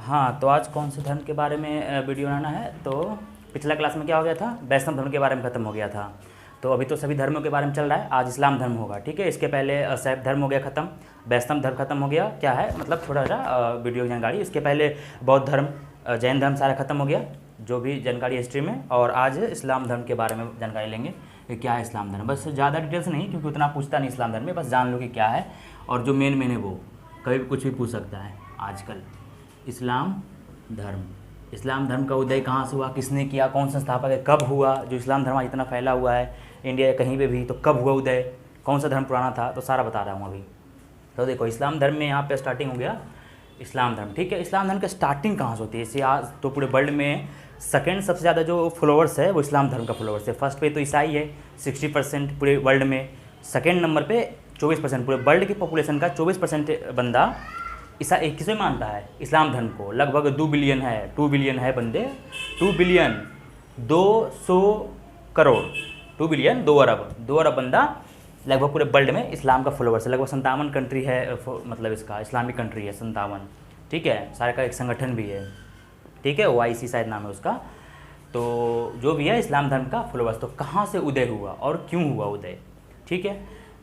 हाँ, तो आज कौन से धर्म के बारे में वीडियो बनाना है। तो पिछला क्लास में क्या हो गया था, वैष्णव धर्म के बारे में ख़त्म हो गया था। तो अभी तो सभी धर्मों के बारे में चल रहा है, आज इस्लाम धर्म होगा। ठीक है, इसके पहले शैव धर्म हो गया ख़त्म, वैष्णव धर्म ख़त्म हो गया। क्या है मतलब थोड़ा सा वीडियो जानकारी। इसके पहले बौद्ध धर्म, जैन धर्म सारा ख़त्म हो गया, जो भी जानकारी हिस्ट्री में। और आज इस्लाम धर्म के बारे में जानकारी लेंगे कि क्या है इस्लाम धर्म। बस ज़्यादा डिटेल्स नहीं, क्योंकि उतना पूछता नहीं इस्लाम धर्म में, बस जान लो कि क्या है। और जो मेन है वो कभी भी कुछ भी पूछ सकता है आजकल। इस्लाम धर्म, इस्लाम धर्म का उदय कहाँ से हुआ, किसने किया, कौन सा संस्थापक है, कब हुआ, जो इस्लाम धर्म आज इतना फैला हुआ है इंडिया या कहीं पे भी, तो कब हुआ उदय, कौन सा धर्म पुराना था, तो सारा बता रहा हूँ अभी। तो देखो इस्लाम धर्म में यहाँ पे स्टार्टिंग हो गया इस्लाम धर्म। ठीक है, इस्लाम धर्म की स्टार्टिंग कहाँ से होती है। इसे आज तो पूरे वर्ल्ड में सेकेंड सबसे ज़्यादा जो फॉलोअर्स है वो इस्लाम धर्म का फॉलोअर्स है। फर्स्ट पे तो ईसाई है 60% पूरे वर्ल्ड में, सेकेंड नंबर पे 24%, पूरे वर्ल्ड की पॉपुलेशन का 24% बंदा ईसा किसे मानता है, इस्लाम धर्म को। लगभग 2 बिलियन है, 2 बिलियन है बंदे, 2 बिलियन 200 करोड़, 2 बिलियन 2 अरब, 2 अरब बंदा लगभग पूरे वर्ल्ड में इस्लाम का फॉलोअर्स है। लगभग 57 कंट्री है, मतलब इसका इस्लामिक कंट्री है 57। ठीक है, सारे का एक संगठन भी है। ठीक है, OIC शायद नाम है उसका। तो जो भी है इस्लाम धर्म का फॉलोअर्स। तो कहाँ से उदय हुआ और क्यों हुआ उदय। ठीक है,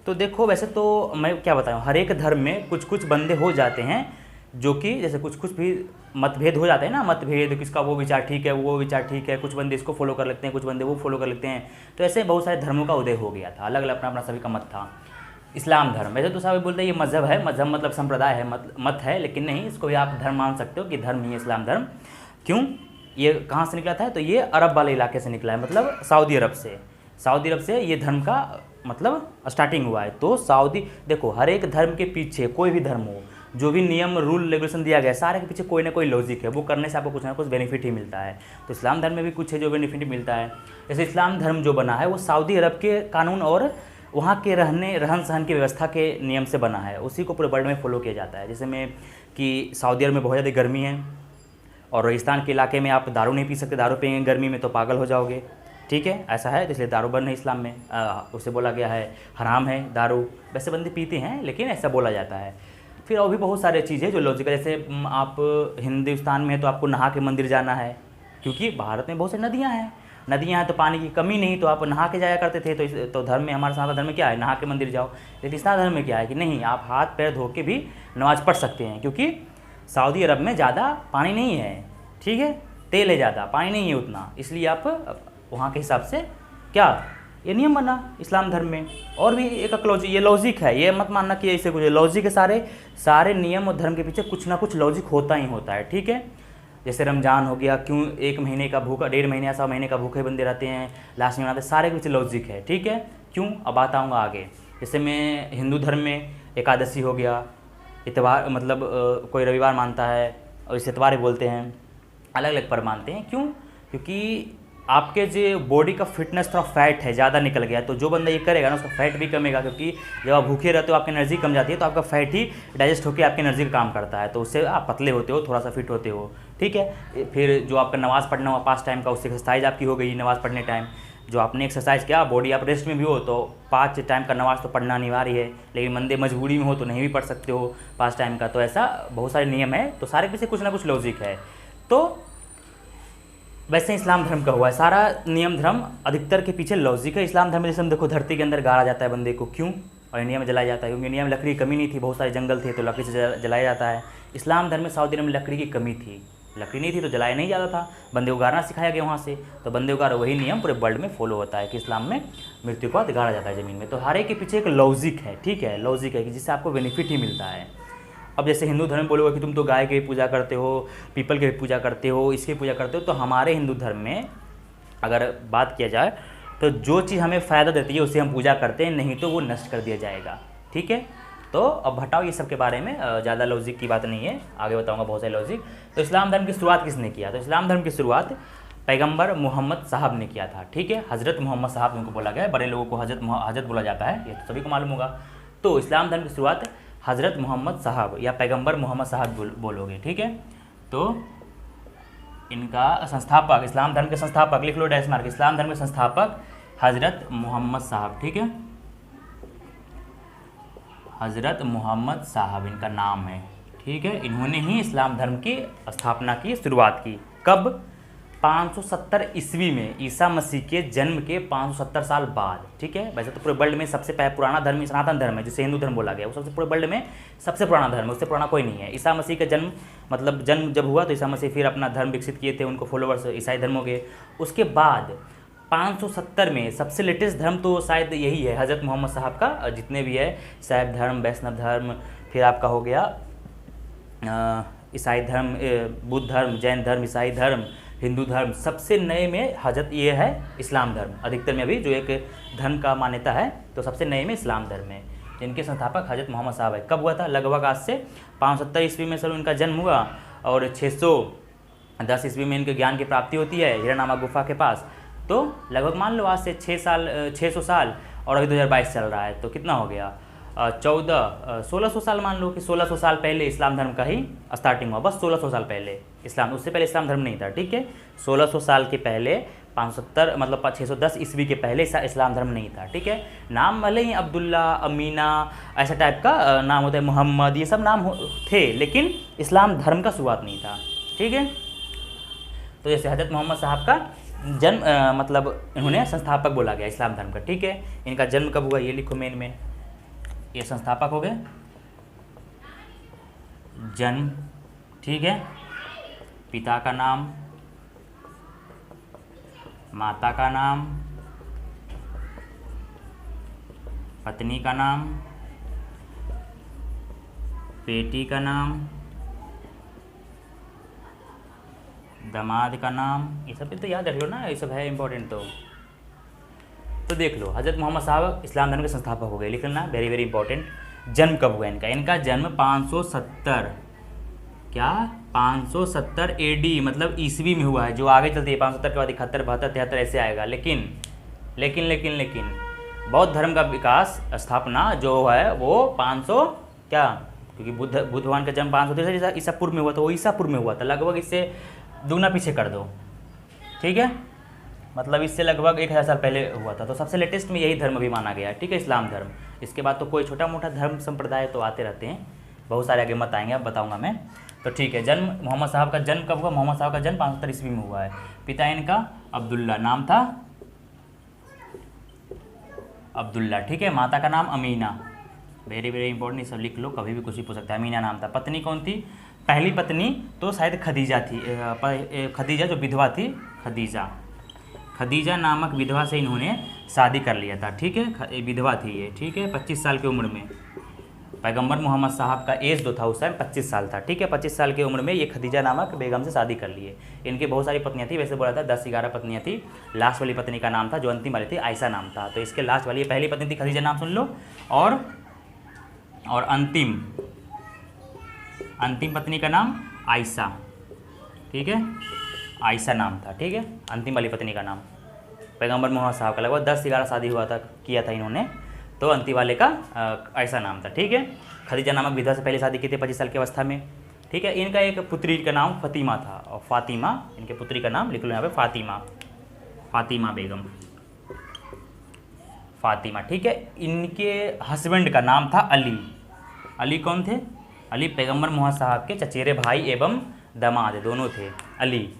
तो देखो वैसे तो मैं क्या बताऊँ, हर एक धर्म में कुछ कुछ बंदे हो जाते हैं जो कि जैसे कुछ कुछ भी मतभेद हो जाते हैं ना, मतभेद, किसका वो विचार ठीक है, वो विचार ठीक है, कुछ बंदे इसको फॉलो कर लेते हैं, कुछ बंदे वो फॉलो कर लेते हैं। तो ऐसे बहुत सारे धर्मों का उदय हो गया था, अलग अलग अपना अपना सभी का मत था। इस्लाम धर्म वैसे तो सभी बोलते हैं ये मज़हब है, मज़हब मतलब संप्रदाय है, मत है, लेकिन नहीं, इसको भी आप धर्म मान सकते हो कि धर्म ही है इस्लाम धर्म। क्यों, ये कहाँ से निकला था, तो ये अरब वाले इलाके से निकला है, मतलब सऊदी अरब से। सऊदी अरब से ये धर्म का मतलब स्टार्टिंग हुआ है। तो सऊदी, देखो हर एक धर्म के पीछे, कोई भी धर्म हो, जो भी नियम रूल रेगुलेशन दिया गया है, सारे के पीछे कोई ना कोई लॉजिक है। वो करने से आपको कुछ ना कुछ बेनिफिट ही मिलता है। तो इस्लाम धर्म में भी कुछ है जो बेनिफिट मिलता है। जैसे इस्लाम धर्म जो बना है वो सऊदी अरब के कानून और वहाँ के रहन सहन की व्यवस्था के नियम से बना है, उसी को पूरे वर्ल्ड में फॉलो किया जाता है। जैसे में कि सऊदी अरब में बहुत ज़्यादा गर्मी है और रेगिस्तान के इलाके में आप दारू नहीं पी सकते, दारू पिएंगे गर्मी में तो पागल हो जाओगे। ठीक है, ऐसा है, इसलिए दारू बंद है इस्लाम में। उसे बोला गया है हराम है दारू। वैसे बंदे पीते हैं लेकिन ऐसा बोला जाता है। फिर और भी बहुत सारे चीज़ें जो लॉजिकल, जैसे आप हिंदुस्तान में हैं तो आपको नहा के मंदिर जाना है, क्योंकि भारत में बहुत सारी नदियाँ हैं, नदियाँ हैं तो पानी की कमी नहीं, तो आप नहा के जाया करते थे। तो धर्म में, हमारे सनातन धर्म में क्या है, नहा के मंदिर जाओ। लेकिन इस्लाम धर्म में क्या है कि नहीं, आप हाथ पैर धो के भी नमाज़ पढ़ सकते हैं, क्योंकि सऊदी अरब में ज़्यादा पानी नहीं है। ठीक है, तेल है ज़्यादा, पानी नहीं है उतना, इसलिए आप वहाँ के हिसाब से क्या ये नियम बना इस्लाम धर्म में। और भी एक लॉजिक, ये लॉजिक है, ये मत मानना कि ऐसे कुछ लॉजिक है। सारे नियम और धर्म के पीछे कुछ ना कुछ लॉजिक होता ही होता है। ठीक है, जैसे रमजान हो गया, क्यों 1 महीने का भूखा, 1.5 महीने या 100 महीने का भूखे बंदे रहते हैं, लास्ट में बनाते, सारे के पीछे लॉजिक है। ठीक है, क्यों अब बात आऊँगा आगे। जैसे मैं हिंदू धर्म में एकादशी हो गया, इतवार, मतलब कोई रविवार मानता है और इस इतवार ही बोलते हैं, अलग अलग पर मानते हैं। क्यों, क्योंकि आपके जो बॉडी का फिटनेस थोड़ा फैट है, ज़्यादा निकल गया, तो जो बंदा ये करेगा ना उसका फैट भी कमेगा, क्योंकि जब आप भूखे रहते हो आपकी एनर्जी कम जाती है, तो आपका फैट ही डाइजेस्ट होकर आपकी एनर्जी का काम करता है, तो उससे आप पतले होते हो, थोड़ा सा फिट होते हो। ठीक है, फिर जो आपका नमाज़ पढ़ना हुआ 5 टाइम का, उससे एक्सरसाइज आपकी हो गई नमाज़ पढ़ने टाइम। जो आपने एक्सरसाइज किया, बॉडी आप रेस्ट में भी हो तो 5 टाइम का नमाज़ तो पढ़ना अनिवार्य है। लेकिन बंदे मजबूरी में हो तो नहीं भी पढ़ सकते हो 5 टाइम का। तो ऐसा बहुत सारे नियम है, तो सारे पीछे कुछ ना कुछ लॉजिक है। तो वैसे इस्लाम धर्म का हुआ है सारा नियम धर्म, अधिकतर के पीछे लॉजिक है। इस्लाम धर्म में जैसे हम देखो, धरती के अंदर गाड़ा जाता है बंदे को, क्यों, और इंडिया में जलाया जाता है क्योंकि इंडिया में लकड़ी की कमी नहीं थी, बहुत सारे जंगल थे तो लकड़ी से जलाया जाता है। इस्लाम धर्म में सऊदी अरब में लकड़ी की कमी थी, लकड़ी नहीं थी तो जलाया नहीं जाता था, बंदे को गाड़ना सिखाया गया वहाँ से, तो बंदे को गाड़ा, वही नियम पूरे वर्ल्ड में फॉलो होता है कि इस्लाम में मृत्यु के बाद गाड़ा जाता है ज़मीन में। तो हर एक के पीछे एक लॉजिक है। ठीक है, लॉजिक है कि जिससे आपको बेनिफिट ही मिलता है। अब जैसे हिंदू धर्म में बोलोगे कि तुम तो गाय की पूजा करते हो, पीपल की पूजा करते हो, इसकी पूजा करते हो, तो हमारे हिंदू धर्म में अगर बात किया जाए तो जो चीज़ हमें फ़ायदा देती है उसे हम पूजा करते हैं, नहीं तो वो नष्ट कर दिया जाएगा। ठीक है, तो अब हटाओ ये सब के बारे में, ज़्यादा लॉजिक की बात नहीं है, आगे बताऊंगा बहुत सारे लॉजिक। तो इस्लाम धर्म की शुरुआत किसने किया, तो इस्लाम धर्म की शुरुआत पैगंबर मोहम्मद साहब ने किया था। ठीक है, हज़रत मोहम्मद साहब उनको बोला गया है, बड़े लोगों को हज़रत बोला जाता है, ये तो सभी को मालूम होगा। तो इस्लाम धर्म की शुरुआत हज़रत मोहम्मद साहब या पैगंबर मोहम्मद साहब बोलोगे। ठीक है, तो इनका संस्थापक, इस्लाम धर्म के संस्थापक, लिख लो डैश मार्क, इस्लाम धर्म के संस्थापक हज़रत मोहम्मद साहब। ठीक है, हज़रत मोहम्मद साहब इनका नाम है। ठीक है, इन्होंने ही इस्लाम धर्म की स्थापना की, शुरुआत की। कब? 570 ईस्वी में, ईसा मसीह के जन्म के 570 साल बाद। ठीक है, वैसे तो पूरे वर्ल्ड में सबसे पुराना धर्म सनातन धर्म है, जिसे हिंदू धर्म बोला गया, वो सबसे पूरे वर्ल्ड में सबसे पुराना धर्म है, उससे पुराना कोई नहीं है। ईसा मसीह का जन्म मतलब जन्म जब हुआ तो ईसा मसीह फिर अपना धर्म विकसित किए थे, उनको फॉलोवर्स ईसाई धर्म हो गए। उसके बाद 570 में सबसे लेटेस्ट धर्म तो शायद यही है, हज़रत मोहम्मद साहब का जितने भी है, शैव धर्म, वैष्णव धर्म, फिर आपका हो गया ईसाई धर्म, बुद्ध धर्म, जैन धर्म, ईसाई धर्म, हिंदू धर्म, सबसे नए में हजरत ये है इस्लाम धर्म। अधिकतर में अभी जो एक धर्म का मान्यता है तो सबसे नए में इस्लाम धर्म है, जिनके संस्थापक हजरत मोहम्मद साहब है। कब हुआ था? लगभग आज से 570 ईस्वी में सर इनका जन्म हुआ, और 610 ईस्वी में इनके ज्ञान की प्राप्ति होती है हीरानामा गुफा के पास। तो लगभग मान लो आज से 600 साल, और अभी 2022 चल रहा है, तो कितना हो गया? 1600 साल मान लो कि 1600 साल पहले इस्लाम धर्म का ही स्टार्टिंग हुआ, बस 1600 साल पहले इस्लाम, उससे पहले इस्लाम धर्म नहीं था। ठीक है, 1600 साल के पहले 570 मतलब 610 ईस्वी के पहले इस्लाम धर्म नहीं था। ठीक है, नाम भले ही अब्दुल्ला, अमीना ऐसा टाइप का नाम होता है, मोहम्मद, ये सब नाम थे, लेकिन इस्लाम धर्म का शुरुआत नहीं था। ठीक है, तो जैसे हजरत मोहम्मद साहब का जन्म मतलब इन्होंने संस्थापक बोला गया इस्लाम धर्म का। ठीक है, इनका जन्म कब हुआ ये लिखो, मेन ये संस्थापक हो गए, जन्म। ठीक है, पिता का नाम, माता का नाम, पत्नी का नाम, बेटी का नाम, दामाद का नाम, ये सब तो याद रखियो ना, ये सब है इंपॉर्टेंट। तो देख लो, हजरत मोहम्मद साहब इस्लाम धर्म के संस्थापक हो गए, लिख लेना, वेरी वेरी इंपॉर्टेंट। जन्म कब हुआ इनका? इनका जन्म 570 क्या 570 AD मतलब ईस्वी में हुआ है, जो आगे चलती है 570 के बाद 71, 72, 73 ऐसे आएगा। लेकिन बौद्ध धर्म का विकास स्थापना जो है वो 500 क्या, क्योंकि बुद्ध भगवान का जन्म 500 ईसा पूर्व में हुआ, तो वो ईसा पूर्व में हुआ था, लगभग इससे दुगना पीछे कर दो। ठीक है, मतलब इससे लगभग 1000 साल पहले हुआ था। तो सबसे लेटेस्ट में यही धर्म भी माना गया है। ठीक है, इस्लाम धर्म। इसके बाद तो कोई छोटा मोटा धर्म संप्रदाय तो आते रहते हैं, बहुत सारे आगे मत आएंगे, अब बताऊंगा मैं। तो ठीक है, जन्म मोहम्मद साहब का जन्म कब हुआ? मोहम्मद साहब का जन्म 570 ईस्वी में हुआ है। पिता इनका अब्दुल्ला, नाम था अब्दुल्ला। ठीक है, माता का नाम अमीना, वेरी वेरी इंपॉर्टेंट, सब लिख लो, कभी भी कुछ भी पूछ सकता है। अमीना नाम था। पत्नी कौन थी? पहली पत्नी तो शायद खदीजा थी, खदीजा जो विधवा थी, खदीजा नामक विधवा से इन्होंने शादी कर लिया था। ठीक है, विधवा थी ये। ठीक है, 25 साल की उम्र में पैगंबर मोहम्मद साहब का एज जो था उस टाइम 25 साल था। ठीक है, 25 साल की उम्र में ये खदीजा नामक बेगम से शादी कर लिए। इनकी बहुत सारी पत्नियां थी, वैसे बोला था 10-11 पत्नियां थी। लास्ट वाली पत्नी का नाम था, जो अंतिम वाली थी, आयशा नाम था। तो इसके लास्ट वाली पहली पत्नी थी खदीजा, नाम सुन लो, और अंतिम पत्नी का नाम आयशा। ठीक है, आयशा नाम था। ठीक है, अंतिम वाली पत्नी का नाम पैगंबर मोहम्मद साहब का, लगभग 10-11 शादी किया था इन्होंने, तो अंतिम वाले का आयशा नाम था। ठीक है, खदीजा नामक विधवा से पहले शादी की थी 25 साल की अवस्था में। ठीक है, इनका एक पुत्री का नाम फतीमा था, और फातिमा, इनके पुत्री का नाम लिख लो यहाँ पे, फातिमा बेगम, फातिमा। ठीक है, इनके हस्बैंड का नाम था अली कौन थे? अली पैगंबर मोहम्मद साहब के चचेरे भाई एवं दामाद दोनों थे, अली,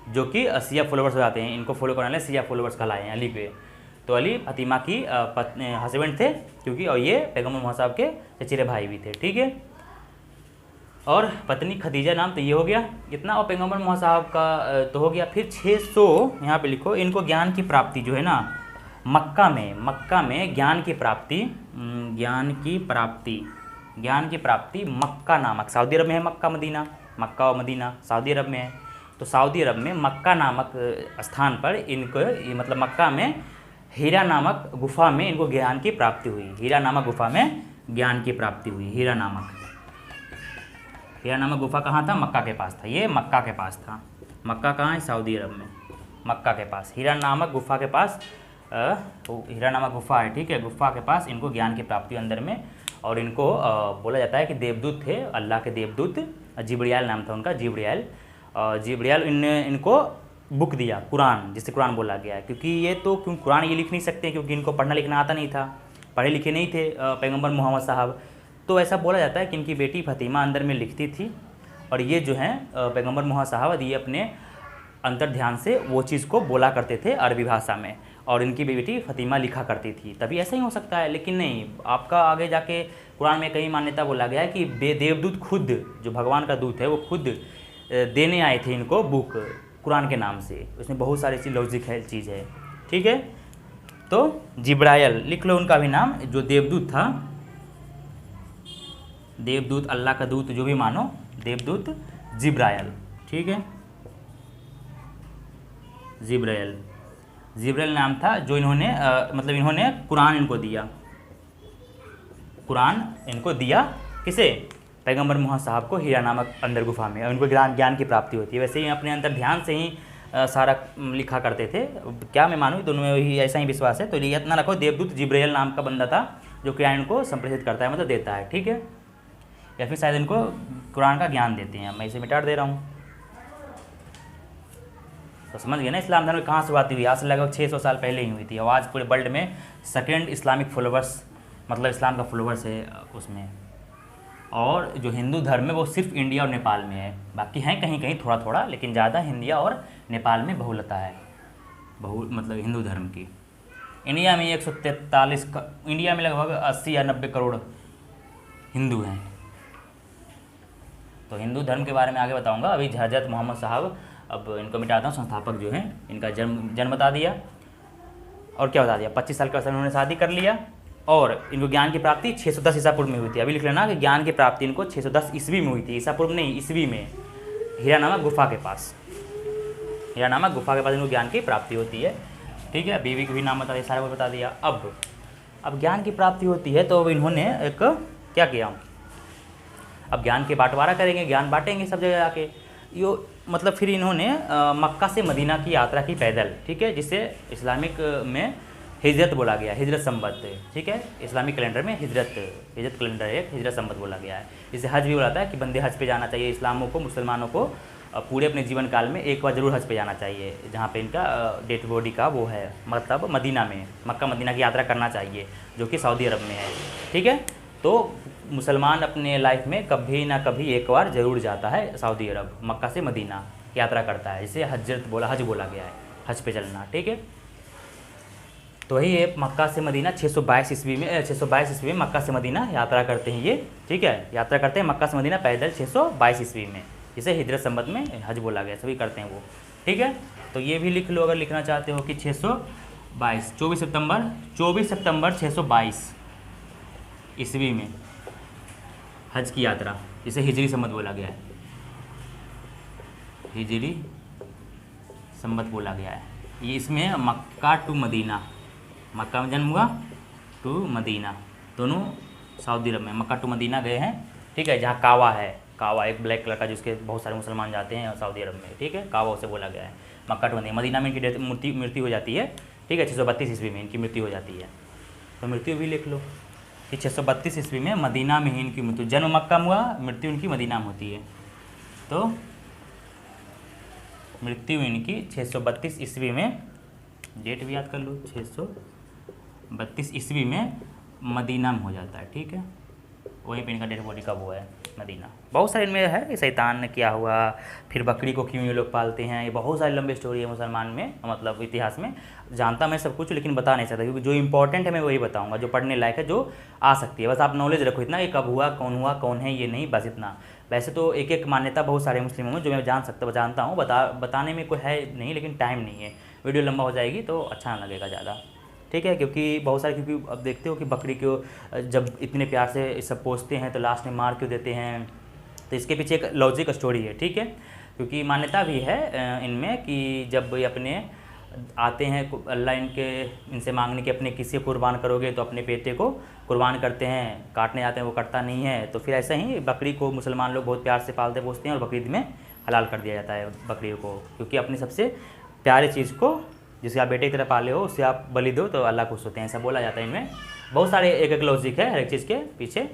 जो कि शिया फॉलोवर्स हो जाते हैं, इनको फॉलो करने वाले शिया फॉलोवर्स कहलाए हैं अली पे। तो अली फातिमा की हस्बैंड थे, क्योंकि और ये पैगंबर मोहम्मद साहब के चचेरे भाई भी थे। ठीक है, और पत्नी खदीजा नाम, तो ये हो गया इतना, और पैगंबर मोहम्मद साहब का तो हो गया। फिर 600 यहाँ पे लिखो, इनको ज्ञान की प्राप्ति जो है ना, मक्का में ज्ञान की प्राप्ति मक्का नामक, सऊदी अरब में है मक्का और मदीना सऊदी अरब में है। तो सऊदी अरब में मक्का नामक स्थान पर इनको मतलब मक्का में हीरा नामक गुफा में इनको ज्ञान की प्राप्ति हुई। हीरा नामक गुफा में ज्ञान की प्राप्ति हुई। हीरा नामक गुफा कहाँ था? मक्का के पास था। ये मक्का के पास था। मक्का कहाँ है? सऊदी अरब में, मक्का के पास हीरा नामक गुफा के पास, हीरा नामक गुफा है। ठीक है, गुफा के पास इनको ज्ञान की प्राप्ति अंदर में, और इनको बोला जाता है कि देवदूत थे, अल्लाह के देवदूत, जिब्रियाल नाम था उनका, जिब्रियाल इनको बुक दिया, कुरान, जिसे कुरान बोला गया है। क्योंकि ये तो कुरान ये लिख नहीं सकते, क्योंकि इनको पढ़ना लिखना आता नहीं था, पढ़े लिखे नहीं थे पैगंबर मोहम्मद साहब, तो ऐसा बोला जाता है कि इनकी बेटी फ़ातिमा अंदर में लिखती थी और ये जो हैं पैगंबर मोहम्मद साहब ये अपने अंतर ध्यान से वो चीज़ को बोला करते थे अरबी भाषा में, और इनकी बेटी फ़ातिमा लिखा करती थी। तभी ऐसा ही हो सकता है, लेकिन नहीं, आपका आगे जाके कुरान में कई मान्यता बोला गया है कि देवदूत खुद, जो भगवान का दूत है, वो खुद देने आए थे इनको बुक कुरान के नाम से। उसमें बहुत सारी चीज़ लॉजिक है, चीज़ है, ठीक है। तो जिब्राइल लिख लो उनका भी नाम, जो देवदूत था, देवदूत, अल्लाह का दूत, जो भी मानो, देवदूत जिब्राइल, ठीक है, जिब्राइल, जिब्राइल नाम था, जो इन्होंने मतलब इन्होंने कुरान इनको दिया, कुरान इनको दिया, किसे? पैगंबर मोहम्मद साहब को हीरा नामक अंदर गुफा में, और उनको ज्ञान की प्राप्ति होती है। वैसे ही अपने अंदर ध्यान से ही सारा लिखा करते थे। क्या मैं मानूँ, दोनों में ही ऐसा ही विश्वास है। तो ये इतना रखो, देवदूत जिब्राइल नाम का बंदा था जो कुरान इनको संप्रेषित करता है, मतलब देता है, ठीक है, या फिर शायद इनको कुरान का ज्ञान देते हैं। मैं इसे मिटा दे रहा हूँ। तो समझ गए ना इस्लाम धर्म कहाँ शुरुआत हुई? आज से लगभग 600 साल पहले ही हुई थी। और आज पूरे वर्ल्ड में सेकेंड इस्लामिक फॉलोवर्स, मतलब इस्लाम का फॉलोवर्स है उसमें। और जो हिंदू धर्म है वो सिर्फ इंडिया और नेपाल में है, बाकी हैं कहीं कहीं थोड़ा थोड़ा, लेकिन ज़्यादा इंडिया और नेपाल में बहुलता है, मतलब हिंदू धर्म की। इंडिया में 143 का, इंडिया में लगभग 80 या 90 करोड़ हिंदू हैं। तो हिंदू धर्म के बारे में आगे बताऊंगा। अभी हज़रत मोहम्मद साहब, अब इनको मिटाता हूँ, संस्थापक जो हैं, इनका जन्म बता दिया और क्या बता दिया, 25 साल के अवसर में उन्होंने शादी कर लिया, और इनको ज्ञान की प्राप्ति 610 ईसा पूर्व में हुई थी। अभी लिख लेना कि ज्ञान की प्राप्ति इनको 610 ईस्वी में हुई थी, ईसा पूर्व नहीं, ईस्वी में, हीरा नामक गुफा के पास, हीरा नामक गुफा के पास इनको ज्ञान की प्राप्ति होती है, ठीक है। बीवी को भी नाम बता दिया, सारा कुछ बता दिया। अब ज्ञान की प्राप्ति होती है, तो अब इन्होंने एक क्या किया, अब ज्ञान के बांटवारा करेंगे, ज्ञान बांटेंगे सब जगह जाके। यो मतलब फिर इन्होंने मक्का से मदीना की यात्रा की पैदल, ठीक है, जिसे इस्लामिक में हिजरत बोला गया, हिजरत संबत, ठीक है। इस्लामिक कैलेंडर में हिजरत कैलेंडर है, हिजरत संबत बोला गया है। इसे हज भी बोलाता है कि बंदे हज पे जाना चाहिए। इस्लामों को, मुसलमानों को पूरे अपने जीवन काल में एक बार ज़रूर हज पे जाना चाहिए, जहाँ पे इनका डेड बॉडी का वो है, मतलब मदीना में, मक्का मदीना की यात्रा करना चाहिए, जो कि सऊदी अरब में है, ठीक है। तो मुसलमान अपने लाइफ में कभी ना कभी एक बार ज़रूर जाता है सऊदी अरब, मक्का से मदीना यात्रा करता है, इसे हज बोला गया है, हज पे चलना, ठीक है। तो वही है, मक्का से मदीना 622 ईस्वी में मक्का से मदीना यात्रा करते हैं ये, ठीक है, यात्रा करते हैं मक्का से मदीना पैदल 622 ईस्वी में, जिसे हिजरत संबत में हज बोला गया, सभी करते हैं वो, ठीक है। तो ये भी लिख लो अगर लिखना चाहते हो कि 622, 24 सितंबर 622 ईस्वी में हज की यात्रा, जिसे हिजरी संबत बोला गया है, हिजरी संबत बोला गया है। ये इसमें मक्का टू मदीना, मक्का में जन्म हुआ, टू मदीना, दोनों सऊदी अरब में, मक्का टू मदीना गए हैं, ठीक है। जहाँ कावा है, कावा एक ब्लैक कलर का, जिसके बहुत सारे मुसलमान जाते हैं सऊदी अरब में, ठीक है, कावा उसे बोला गया है, मक्का टू मदीना। मदीना में इनकी मृत्यु हो जाती है, ठीक है, 632 ईस्वी में इनकी मृत्यु हो जाती है। तो मृत्यु भी लिख लो कि 632 ईस्वी में मदीना में ही इनकी मृत्यु, जन्म मक्का में हुआ, मृत्यु इनकी मदीना में होती है। तो मृत्यु इनकी 632 ईस्वी में, डेट भी याद कर लो, 632 ईस्वी में मदीना में हो जाता है, ठीक है। वहीं पे इनका डेड बॉडी का वो है मदीना। बहुत सारे इनमें है कि शैतान ने किया हुआ, फिर बकरी को क्यों ये लोग पालते हैं, ये बहुत सारी लंबी स्टोरी है मुसलमान में, मतलब इतिहास में। जानता मैं सब कुछ, लेकिन बता नहीं सकता, क्योंकि जो इंपॉर्टेंट है मैं वही बताऊंगा, जो पढ़ने लायक है, जो आ सकती है। बस आप नॉलेज रखो इतना, ये कब हुआ, कौन है, ये नहीं, बस इतना। वैसे तो एक एक मान्यता बहुत सारे मुस्लिमों में जो मैं जानता हूँ, बताने में कोई है नहीं, लेकिन टाइम नहीं है, वीडियो लंबा हो जाएगी तो अच्छा ना लगेगा ज़्यादा, ठीक है। क्योंकि बहुत सारे, क्योंकि अब देखते हो कि बकरी को जब इतने प्यार से सब पोसते हैं तो लास्ट में मार क्यों देते हैं, तो इसके पीछे एक लॉजिक स्टोरी है, ठीक है। क्योंकि मान्यता भी है इनमें कि जब ये अपने आते हैं, अल्लाह इनसे मांगने के अपने किसी को कुर्बान करोगे, तो अपने बेटे को कुर्बान करते हैं, काटने जाते हैं, वो कटता नहीं है। तो फिर ऐसा ही बकरी को मुसलमान लोग बहुत प्यार से पालते पोसते हैं, और बकरीद में हलाल कर दिया जाता है बकरी को, क्योंकि अपनी सबसे प्यारी चीज़ को, जिसे आप बेटे की तरह पाले हो, उससे आप बलि दो तो अल्लाह खुश होते हैं, ऐसा बोला जाता है। इनमें बहुत सारे एक एक लॉजिक है हर एक चीज़ के पीछे,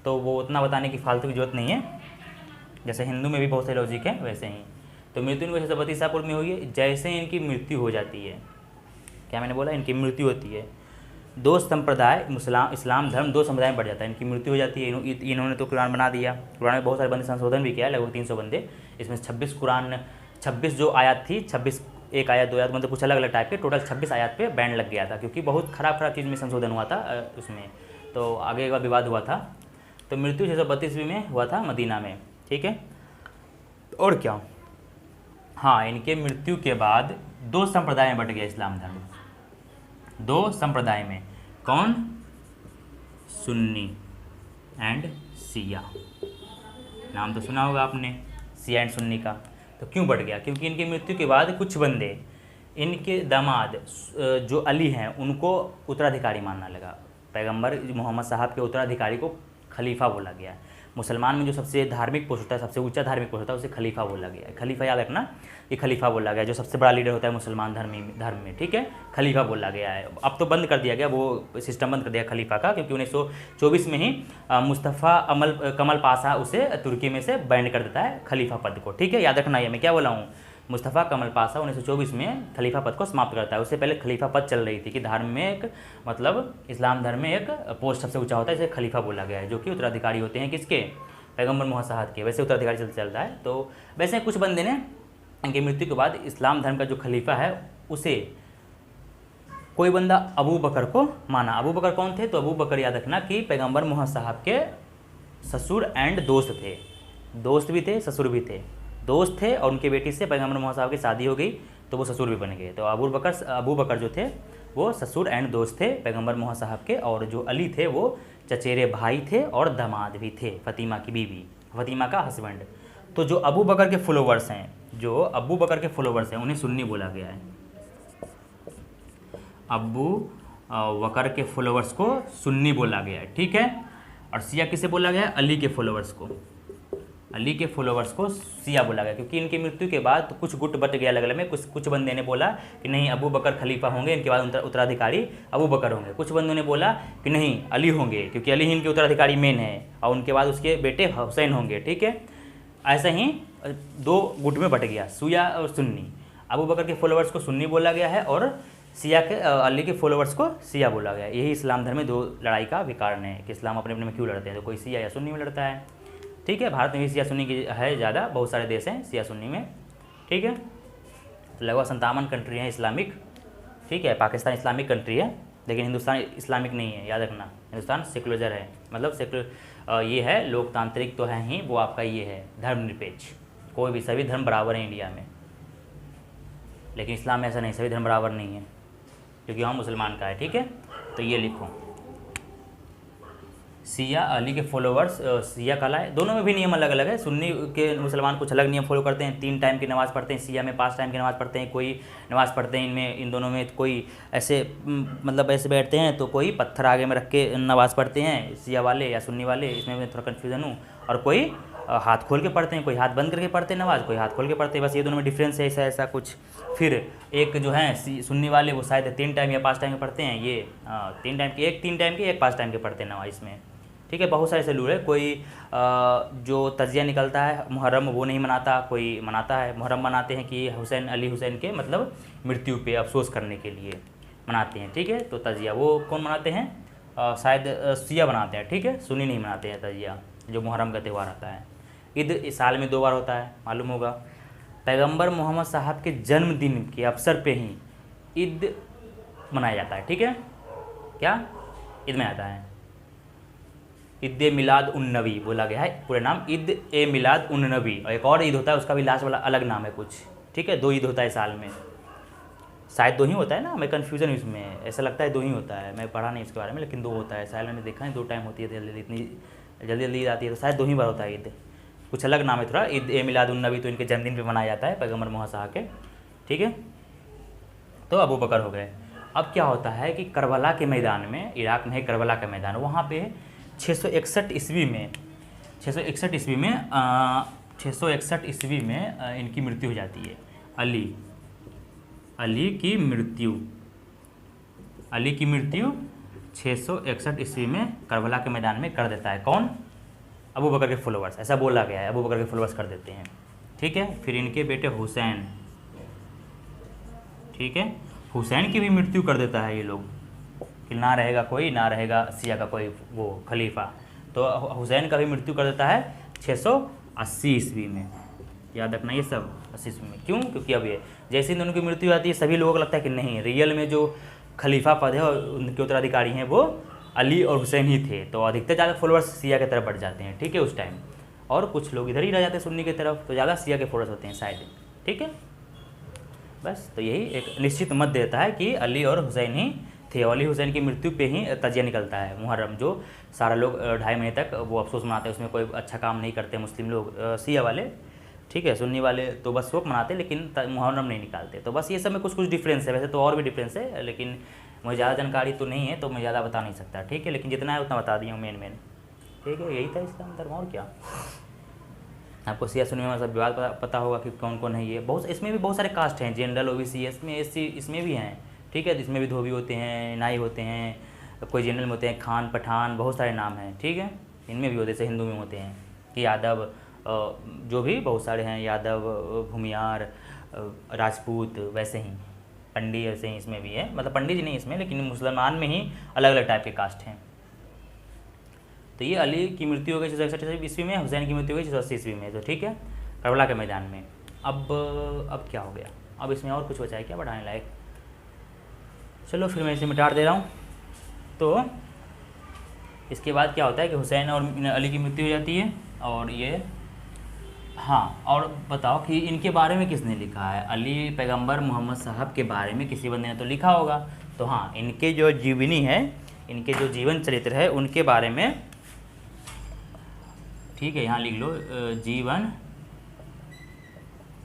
तो वो उतना बताने की फालतू की जरूरत नहीं है। जैसे हिंदू में भी बहुत सारे लॉजिक हैं, वैसे ही। तो मृत्यु इनको 632 ईसा पूर्व में हुई है। जैसे इनकी मृत्यु हो जाती है, क्या मैंने बोला, इनकी मृत्यु होती है, दो संप्रदाय इस्लाम धर्म दो संप्रदाय में बढ़ जाता है, इनकी मृत्यु हो जाती है। इन्होंने तो कुरान बना दिया, कुरान में बहुत सारे बंदे संशोधन भी किया है, लगभग 300 बंदे। इसमें 26 जो आयत थी, 26 एक आयत 2 आयत मतलब कुछ अलग अलग टाइप के, टोटल 26 आयत पे बैन लग गया था, क्योंकि बहुत खराब चीज़ में संशोधन हुआ था उसमें, तो आगे का विवाद हुआ था। तो मृत्यु 632 में हुआ था मदीना में, ठीक है। और क्या, हाँ, इनके मृत्यु के बाद 2 संप्रदाय में बट गया इस्लाम धर्म, 2 संप्रदाय में। कौन? सुन्नी एंड शिया, नाम तो सुना होगा आपने, शिया एंड सुन्नी का। तो क्यों बढ़ गया? क्योंकि इनकी मृत्यु के बाद कुछ बंदे इनके दामाद जो अली हैं उनको उत्तराधिकारी मानना लगा। पैगंबर मोहम्मद साहब के उत्तराधिकारी को खलीफा बोला गया है। मुसलमान में जो सबसे धार्मिक पोस्ट होता है, सबसे ऊंचा धार्मिक पोस्ट होता है, उसे खलीफा बोला गया है। खलीफा याद रखना, ये खलीफा बोला गया, जो सबसे बड़ा लीडर होता है मुसलमान धर्म में, ठीक है, खलीफा बोला गया है। अब तो बंद कर दिया गया, वो सिस्टम बंद कर दिया खलीफा का, क्योंकि 1924 में ही मुस्तफ़ा कमल पाशा उसे तुर्की में से बैंड कर देता है खलीफा पद को, ठीक है, याद रखना। ये मैं क्या बोला हूँ, मुस्तफ़ा कमल पाशा 1924 में खलीफा पद को समाप्त करता है। उससे पहले खलीफा पद चल रही थी कि धर्म में एक मतलब इस्लाम धर्म में एक पोस्ट सबसे ऊंचा होता है, इसे खलीफा बोला गया है, जो कि उत्तराधिकारी होते हैं किसके? पैगंबर मोहम्मद साहब के। वैसे उत्तराधिकारी चल रहा है। तो वैसे कुछ बंदे ने इनकी मृत्यु के बाद इस्लाम धर्म का जो खलीफा है उसे कोई बंदा अबू बकर को माना। अबू बकर कौन थे? तो अबू बकर याद रखना कि पैगंबर मोहम्मद साहब के ससुर एंड दोस्त थे, दोस्त भी थे ससुर भी थे। दोस्त थे और उनकी बेटी से पैगंबर मोहम्मद साहब की शादी हो गई तो वो ससुर भी बन गए। तो अबू बकर जो थे वो ससुर एंड दोस्त थे पैगंबर मोहम्मद साहब के, और जो अली थे वो चचेरे भाई थे और दामाद भी थे, फ़ातिमा की बीवी, फ़ातिमा का हस्बैंड। तो जो अबू बकर के फॉलोवर्स हैं, उन्हें सुन्नी बोला गया है। अबू बकर के फॉलोवर्स को सुन्नी बोला गया है, ठीक है। और शिया किसे बोला गया है? अली के फॉलोवर्स को शिया बोला गया, क्योंकि इनकी मृत्यु के बाद तो कुछ गुट बट गया अलग अलग में। कुछ बंदे ने बोला कि नहीं, अबू बकर खलीफा होंगे, इनके बाद उत्तराधिकारी अबू बकर होंगे। कुछ बंदों ने बोला कि नहीं, अली होंगे, क्योंकि अली ही इनके उत्तराधिकारी मेन है, और उनके बाद उसके बेटे हुसैन होंगे, ठीक है। ऐसा ही 2 गुट में बट गया, शिया और सुन्नी। अबू बकर के फॉलोवर्स को सुन्नी बोला गया है और शिया के अली के फॉलोवर्स को शिया बोला गया है। यही इस्लाम धर्म में 2 लड़ाई का भी कारण है कि इस्लाम अपने अपने में क्यों लड़ते हैं, तो कोई शिया या सुन्नी में लड़ता है, ठीक है। भारत में भी शिया सुन्नी की है ज़्यादा, बहुत सारे देश हैं शिया सुन्नी में, ठीक है। लगभग 57 कंट्री हैं इस्लामिक, ठीक है। पाकिस्तान इस्लामिक कंट्री है, लेकिन हिंदुस्तान इस्लामिक नहीं है, याद रखना। हिंदुस्तान सेकुलर है, मतलब ये है, लोकतांत्रिक तो है ही, वो आपका ये है धर्मनिरपेक्ष, कोई भी सभी धर्म बराबर हैं इंडिया में। लेकिन इस्लाम में ऐसा नहीं, सभी धर्म बराबर नहीं है, क्योंकि हम मुसलमान का है, ठीक है। तो ये लिखो, शिया अली के फॉलोवर्स शिया कहलाए। दोनों में भी नियम अलग अलग है। सुन्नी के मुसलमान कुछ अलग नियम फॉलो करते हैं, 3 टाइम की नमाज़ पढ़ते हैं, शिया में 5 टाइम की नमाज़ पढ़ते हैं, कोई नमाज़ पढ़ते हैं इनमें, इन दोनों में कोई ऐसे मतलब ऐसे बैठते हैं, तो कोई पत्थर आगे में रख के नमाज़ पढ़ते हैं शिया वाले या सुन्नी वाले, इसमें मैं थोड़ा कन्फ्यूज़न हूँ। और कोई हाथ खोल के पढ़ते हैं, कोई हाथ बंद करके पढ़ते हैं नमाज़, कोई हाथ खोल के पढ़ते हैं, बस ये दोनों में डिफरेंस है, ऐसा कुछ। फिर एक जो है सुन्नी वाले वो शायद 3 टाइम या 5 टाइम के पढ़ते हैं, ये 3 टाइम के, एक 3 टाइम के, एक 5 टाइम के पढ़ते हैं नमाज इसमें, ठीक है। बहुत सारे ऐसे रूल है। कोई जो तजिया निकलता है मुहर्रम वो नहीं मनाता, कोई मनाता है। मुहर्रम मनाते हैं कि अली हुसैन के मतलब मृत्यु पे अफसोस करने के लिए मनाते हैं, ठीक है। तो तजिया वो कौन मनाते हैं? शायद शिया बनाते हैं, ठीक है, सुन्नी नहीं मनाते हैं तजिया, जो मुहर्रम का त्यौहार आता है। ईद इस साल में 2 बार होता है, मालूम होगा। पैगंबर मोहम्मद साहब के जन्मदिन के अवसर पे ही ईद मनाया जाता है, ठीक है। क्या ईद में आता है? ईद मिलाद उन नबी बोला गया है, पूरे नाम ईद ए मिलाद उन नबी। और एक और ईद होता है, उसका भी लास्ट वाला अलग नाम है कुछ, ठीक है। 2 ईद होता है साल में, शायद 2 ही होता है ना, मैं कन्फ्यूज़न हूँ इसमें, ऐसा लगता है 2 ही होता है, मैं पढ़ा नहीं इसके बारे में, लेकिन 2 होता है साल में, देखा है 2 टाइम होती है, जल्दी इतनी जल्दी ईद आती है, तो शायद 2 ही बार होता है ईद, कुछ अलग नाम है थोड़ा। ईद ए मिलाद उन नबी तो इनके जन्मदिन पर मनाया जाता है पैगंबर मोहम्मद साहब के, ठीक है। तो अबू बकर हो गए। अब क्या होता है कि करबला के मैदान में, इराक में है करबला का मैदान, वहाँ पे 661 ईस्वी में इनकी मृत्यु हो जाती है। अली की मृत्यु 661 ईस्वी में करबला के मैदान में कर देता है कौन? अबू बकर के फॉलोवर्स, ऐसा बोला गया है, अबू बकर के फॉलोवर्स कर देते हैं, ठीक है। फिर इनके बेटे हुसैन, ठीक है, हुसैन की भी मृत्यु कर देता है ये लोग, कि ना रहेगा कोई, ना रहेगा शिया का कोई वो खलीफा। तो हुसैन का भी मृत्यु कर देता है 680 ईस्वी में। याद रखना ये सब 80 ईस्वी में। क्यों? क्योंकि अब ये जैसे ही दोनों की मृत्यु आती है सभी लोगों को लगता है कि नहीं, रियल में जो खलीफा पद है और उनके उत्तराधिकारी हैं वो अली और हुसैन ही थे। तो अधिकतर ज़्यादा फॉलोअर्स शिया की तरफ बढ़ जाते हैं, ठीक है, उस टाइम। और कुछ लोग इधर ही रह जाते हैं सुन्नी की तरफ, तो ज़्यादा शिया के फॉलोअर्स होते हैं शायद, ठीक है। बस तो यही एक निश्चित मत देता है कि अली और हुसैन ही थे। अली हुसैन की मृत्यु पे ही तजिया निकलता है मुहर्रम, जो सारा लोग 2.5 महीने तक वो अफसोस मनाते हैं, उसमें कोई अच्छा काम नहीं करते मुस्लिम लोग, शिया वाले, ठीक है, सुन्नी वाले तो बस शोक मनाते लेकिन मुहर्रम नहीं निकालते। तो बस ये सब में कुछ कुछ डिफरेंस है, वैसे तो और भी डिफरेंस है, लेकिन मुझे ज़्यादा जानकारी तो नहीं है तो मैं ज़्यादा बता नहीं सकता, ठीक है, लेकिन जितना है उतना बता दिया हूँ मेन, ठीक है। यही था इसका धर्म, और क्या। आपको शिया सुन्नी में सब विवाद पता होगा कि कौन कौन है ये। बहुत इसमें भी बहुत सारे कास्ट हैं, जनरल, ओबीसी, इसमें एससी, इसमें भी हैं, ठीक है। इसमें भी धोबी होते हैं, नाई होते हैं, कोई जनरल में होते हैं, खान, पठान, बहुत सारे नाम हैं, ठीक है। इनमें भी होते, जैसे हिंदू में होते हैं कि यादव, जो भी बहुत सारे हैं, यादव, भूमियार, राजपूत, वैसे ही पंडित, ऐसे ही इसमें भी है, मतलब पंडित जी नहीं इसमें, लेकिन मुसलमान में ही अलग अलग टाइप के कास्ट हैं। तो ये अली की मृत्यु हो गई 661 ईस्वी में, हुसैन की मृत्यु हो गई 680 ईस्वी में, तो ठीक है, करबला के मैदान में। अब क्या हो गया, अब इसमें और कुछ बचा है क्या बढ़ाने लायक? चलो फिर मैं इसे मिटा दे रहा हूँ। तो इसके बाद क्या होता है कि हुसैन और अली की मृत्यु हो जाती है, और ये, हाँ, और बताओ कि इनके बारे में किसने लिखा है? अली पैगंबर मोहम्मद साहब के बारे में किसी बंदे ने तो लिखा होगा। तो हाँ, इनके जो जीवनी है, इनके जो जीवन चरित्र है उनके बारे में, ठीक है, यहाँ लिख लो, जीवन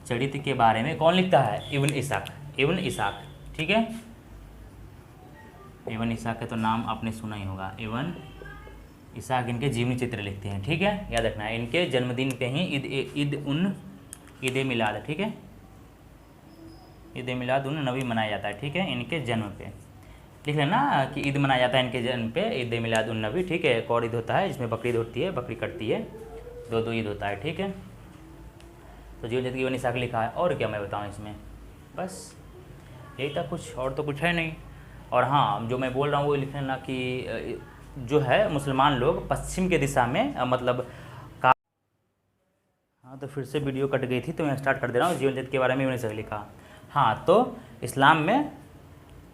चरित्र के बारे में कौन लिखता है? इब्न इसाक, इब्न इसाक, ठीक है। इब्न इसाक का तो नाम आपने सुना ही होगा। इब्न इसाक इनके जीवनी चित्र लिखते हैं, ठीक है, याद रखना है। इनके जन्मदिन पे ही ईद मिलाद, ठीक है, ईद मिलाद उन नबी मनाया जाता है, ठीक है, इनके जन्म पे लिख लेना कि ईद मनाया जाता है इनके जन्म पे, ईद मिलाद उन नबी, ठीक है। एक और ईद होता है जिसमें बकरीद होती है, बकरी कटती है, दो ईद होता है, ठीक है। तो जीवन चरित्र इब्न इसाक लिखा है, और क्या मैं बताऊँ इसमें, बस यही था, कुछ और तो कुछ है नहीं। और हाँ, जो मैं बोल रहा हूँ वो लिख लेना कि जो है मुसलमान लोग पश्चिम के दिशा में, मतलब हाँ, तो फिर से वीडियो कट गई थी तो मैं स्टार्ट कर दे रहा हूँ। जीवन चरित्र के बारे में मैंने सब लिखा। हाँ, तो इस्लाम में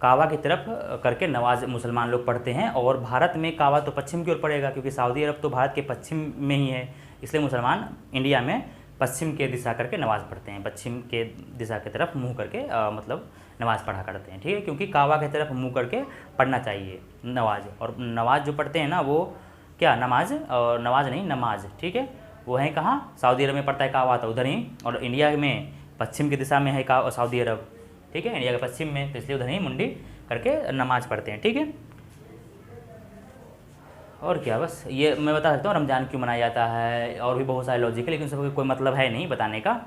काबा की तरफ करके नमाज मुसलमान लोग पढ़ते हैं, और भारत में काबा तो पश्चिम की ओर पड़ेगा क्योंकि सऊदी अरब तो भारत के पश्चिम में ही है, इसलिए मुसलमान इंडिया में पश्चिम के दिशा करके नमाज़ पढ़ते हैं, पश्चिम के दिशा की तरफ मुँह करके मतलब नमाज़ पढ़ा करते हैं, ठीक है, क्योंकि काबा की तरफ मुँह करके पढ़ना चाहिए नमाज। और नमाज जो पढ़ते हैं ना वो क्या, नमाज, और नमाज नहीं, नमाज, ठीक है, वो है कहाँ? सऊदी अरब में पड़ता है काबा, तो उधर ही, और इंडिया में पश्चिम की दिशा में है का सऊदी अरब, ठीक है, इंडिया के पश्चिम में, तो इसलिए उधर ही मुंडी करके नमाज पढ़ते हैं, ठीक है। और क्या, बस ये मैं बता सकता हूँ रमज़ान क्यों मनाया जाता है, और भी बहुत सारे लॉजिक है, लेकिन सबका कोई मतलब है नहीं बताने का,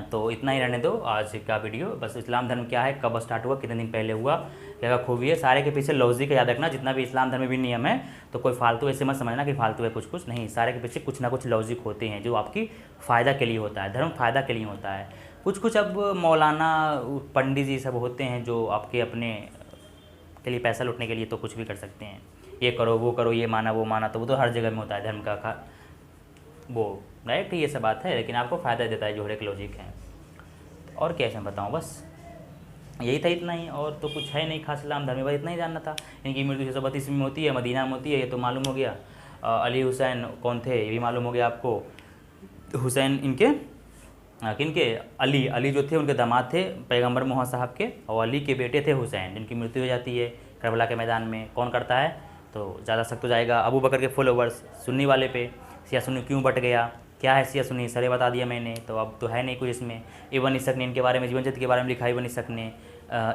तो इतना ही रहने दो आज का वीडियो। बस इस्लाम धर्म क्या है, कब स्टार्ट हुआ, कितने दिन पहले हुआ, क्या खूबी है, सारे के पीछे लॉजिक याद रखना। जितना भी इस्लाम धर्म में भी नियम है तो कोई फालतू ऐसे मत समझना कि फालतू है कुछ नहीं, सारे के पीछे कुछ ना कुछ लॉजिक होते हैं जो आपकी फ़ायदा के लिए होता है, धर्म फ़ायदा के लिए होता है। कुछ अब मौलाना पंडित जी सब होते हैं जो आपके अपने के लिए पैसा लूटने के लिए तो कुछ भी कर सकते हैं, ये करो वो करो, ये माना वो माना, तो वो तो हर जगह में होता है धर्म का वो राइट, ये सब बात है, लेकिन आपको फ़ायदा देता है जो हर एक लॉजिक है। और कैसे बताऊँ, बस यही था, इतना ही, और तो कुछ है नहीं खास इस्लाम धर्म में, बस इतना ही जानना था। इनकी मृत्यु 632 में होती है, मदीना में होती है, ये तो मालूम हो गया। अली हुसैन कौन थे ये भी मालूम हो गया आपको। हुसैन इनके किनके, अली जो थे उनके दामाद थे पैगंबर मोहम्मद साहब के, और अली के बेटे थे हुसैन, जिनकी मृत्यु हो जाती है करबला के मैदान में। कौन करता है, तो ज़्यादा सख्त हो जाएगा अबू बकर के फॉलोवर्स सुन्नी वाले पे। शिया सुन्नी क्यों बट गया, क्या है शिया सुन्नी, सरे बता दिया मैंने, तो अब तो है नहीं कुछ इसमें। इब्न इसाक ने इनके बारे में, जीवन चरित्र के बारे में लिखा। इब्न इसाक ने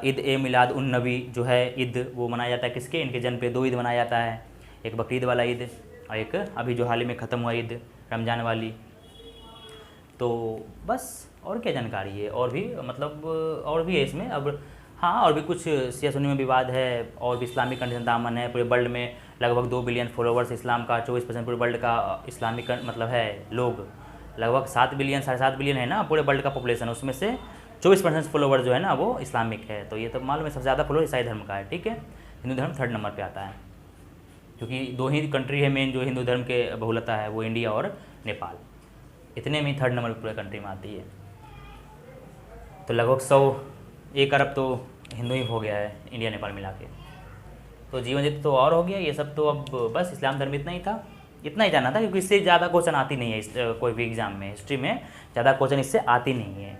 ईद ए मिलाद उन नबी जो है ईद, वो मनाया जाता है किसके, इनके जन्म पे 2 ईद मनाया जाता है, एक बकरीद वाला ईद और एक अभी जो हाल ही में ख़त्म हुआ ईद रमज़ान वाली। तो बस और क्या जानकारी है, और भी मतलब और भी है इसमें अब। हाँ, और भी कुछ शिया सुन्नी में विवाद है, और भी इस्लामिक कंडीशन दामन है। पूरे वर्ल्ड में लगभग 2 बिलियन फॉलोवर्स इस्लाम का, 24% पूरे वर्ल्ड का इस्लामिक मतलब है लोग, लगभग 7 बिलियन 7.5 बिलियन है ना पूरे वर्ल्ड का पॉपुलेशन, उसमें से 24% फॉलोवर जो है ना वो इस्लामिक है। तो ये तो मालूम है सबसे ज़्यादा फॉलोवर ईसाई धर्म का है, ठीक है। हिंदू धर्म 3rd नंबर पे आता है, क्योंकि 2 ही कंट्री है मेन जो हिंदू धर्म के बहुलता है, वो इंडिया और नेपाल। इतने में 3rd नंबर पूरे कंट्री में आती है। तो लगभग 101 अरब तो हिंदू ही हो गया है इंडिया नेपाल मिला के। तो जीवन जैसे तो और हो गया, ये सब तो अब बस इस्लाम धर्म इतना ही था, इतना ही जाना था, क्योंकि इससे ज़्यादा क्वेश्चन आती नहीं है इस कोई भी एग्जाम में, हिस्ट्री में ज़्यादा क्वेश्चन इससे आती नहीं है,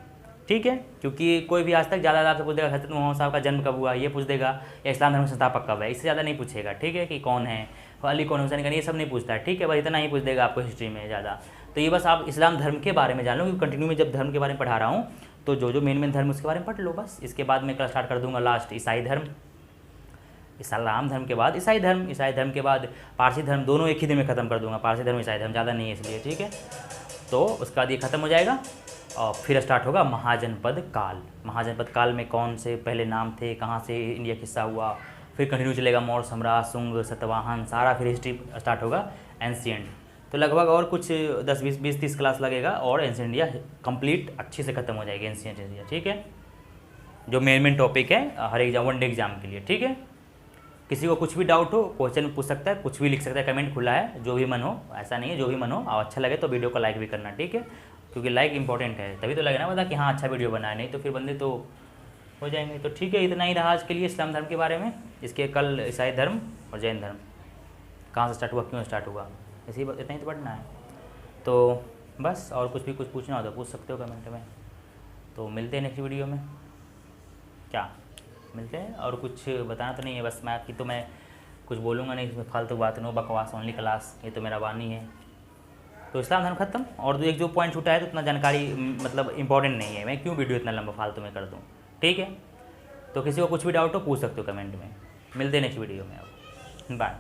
ठीक है। क्योंकि कोई भी आज तक ज़्यादा आपसे पूछ देगा हज़रत मोहम्मद साहब का जन्म कब हुआ, ये पूछ देगा, या इस्लाम धर्म संस्थापक कब है, इससे ज़्यादा नहीं पूछेगा, ठीक है, कि कौन है अली, कौन हुसैन, ये सब नहीं पूछता है, ठीक है, बस इतना ही पूछ देगा आपको हिस्ट्री में ज़्यादा। तो ये बस आप इस्लाम धर्म के बारे में जान लो, क्योंकि कंटिन्यू में जब धर्म के बारे में पढ़ा रहा हूँ तो जो मेन धर्म उसके बारे में पढ़ लो बस। इसके बाद मैं कल स्टार्ट कर दूंगा लास्ट ईसाई धर्म, इस्लाम धर्म के बाद ईसाई धर्म के बाद पारसी धर्म, दोनों एक ही दिन में ख़त्म कर दूंगा, पारसी धर्म ईसाई धर्म ज़्यादा नहीं है इसलिए, ठीक है। तो उसका बाद ये ख़त्म हो जाएगा और फिर स्टार्ट होगा महाजनपद काल। महाजनपद काल में कौन से पहले नाम थे, कहाँ से इंडिया किस्सा हुआ, फिर कंटिन्यू चलेगा मौर्य सम्राट, शुंग, सातवाहन, सारा फिर हिस्ट्री स्टार्ट होगा एंशिएंट। तो लगभग और कुछ 10 20 30 क्लास लगेगा और एंशिएंट इंडिया कंप्लीट अच्छे से ख़त्म हो जाएगी, एंशिएंट इंडिया, ठीक है। जो मेन टॉपिक है हर एग्जाम, 1 डे एग्जाम के लिए, ठीक है। किसी को कुछ भी डाउट हो क्वेश्चन पूछ सकता है, कुछ भी लिख सकता है, कमेंट खुला है, जो भी मन हो, ऐसा नहीं है, जो भी मन हो। और अच्छा लगे तो वीडियो को लाइक भी करना, ठीक है, क्योंकि लाइक इंपॉर्टेंट है, तभी तो लगे ना पता कि हाँ अच्छा वीडियो बनाया, नहीं तो फिर बंदे तो हो जाएंगे। तो ठीक है, इतना ही रहा आज के लिए इस्लाम धर्म के बारे में। इसके कल ईसाई धर्म और जैन धर्म कहाँ से स्टार्ट हुआ, क्यों स्टार्ट हुआ, इतना ही तो पढ़ना है। तो बस, और कुछ पूछना हो तो पूछ सकते हो कमेंट में। तो मिलते हैं नेक्स्ट वीडियो में, क्या मिलते हैं। और कुछ बताना तो नहीं है, बस मैं कुछ बोलूँगा नहीं, इसमें फालतू बात, नो बकवास, ओनली क्लास, ये तो मेरा वाणी है। तो इस्लाम धर्म खत्म, और एक जो पॉइंट छूटा है तो उतना जानकारी मतलब इंपॉर्टेंट नहीं है, मैं क्यों वीडियो इतना लंबा फालतू में कर दूँ, ठीक है। तो किसी को कुछ भी डाउट हो पूछ सकते हो कमेंट में। मिलते हैं नेक्स्ट वीडियो में, अब बाय।